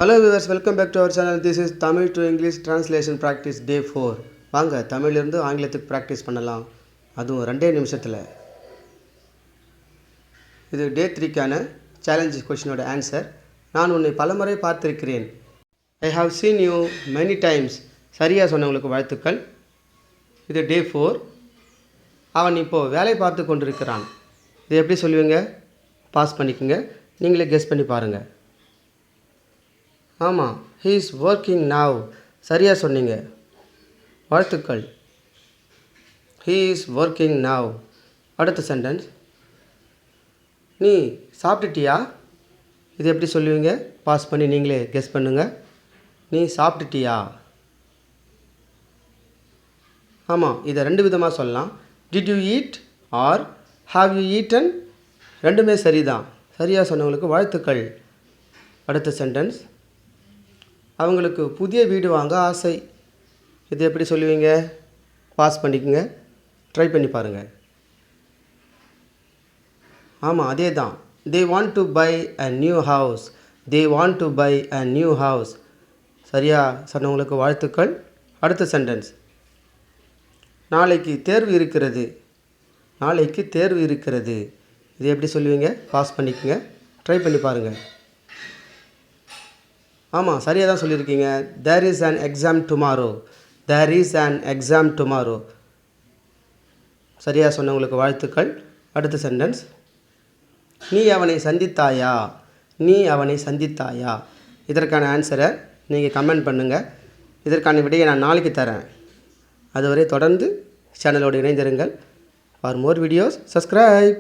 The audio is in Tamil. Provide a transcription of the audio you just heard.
Hello viewers, welcome back to our channel. This is Tamil to English Translation Practice Day 4. வாங்க தமிழிலிருந்து ஆங்கிலத்துக்கு ப்ராக்டிஸ் பண்ணலாம். அதுவும் 2 நிமிஷத்தில். இது டே 3க்கான சேலஞ்ச் கொஸ்டினோட ஆன்சர். நான் உன்னை பலமுறை பார்த்திருக்கிறேன். I have seen you many times. சரியா சொன்னவங்களுக்கு வாழ்த்துக்கள். இது டே 4. அவன் இப்போ வேலை பார்த்து கொண்டிருக்கிறான். இது எப்படி சொல்லுவீங்க? பாஸ் பண்ணிக்கங்க. நீங்களே கெஸ் பண்ணி பாருங்கள். ஆமாம், he is working now. சரியாக சொன்னீங்க, வாழ்த்துக்கள். he is working now. அடுத்த சென்டென்ஸ், நீ சாப்பிட்டுட்டியா? இது எப்படி சொல்லுவீங்க? பாஸ் பண்ணி நீங்களே கெஸ் பண்ணுங்கள். நீ சாப்பிட்டுட்டியா? ஆமாம், இதை 2 விதமாக சொல்லலாம். did you eat or have you eaten? ரெண்டுமே சரிதான். சரியாக சொன்னவங்களுக்கு வாழ்த்துக்கள். அடுத்த சென்டென்ஸ், அவங்களுக்கு புதிய வீடு வாங்க ஆசை. இது எப்படி சொல்லுவீங்க? பாஸ் பண்ணிக்கங்க, ட்ரை பண்ணி பாருங்கள். ஆமாம், அதே தான். they want to buy a new house. they want to buy a new house. சரியாக சொன்னவங்களுக்கு வாழ்த்துக்கள். அடுத்த சென்டென்ஸ், நாளைக்கு தேர்வு இருக்கிறது. நாளைக்கு தேர்வு இருக்கிறது. இது எப்படி சொல்லுவீங்க? பாஸ் பண்ணிக்கங்க, ட்ரை பண்ணி பாருங்கள். ஆமாம், சரியாக தான் சொல்லியிருக்கீங்க. there is an exam tomorrow. there is an exam tomorrow. சரியாக சொன்னவங்களுக்கு வாழ்த்துக்கள். அடுத்த சென்டென்ஸ், நீ அவனை சந்தித்தாயா? நீ அவனை சந்தித்தாயா? இதற்கான ஆன்சரை நீங்கள் கமெண்ட் பண்ணுங்கள். இதற்கான விடையை நான் நாளைக்கு தரேன். அதுவரை தொடர்ந்து சேனலோடு இணைந்திருங்கள். For more videos subscribe.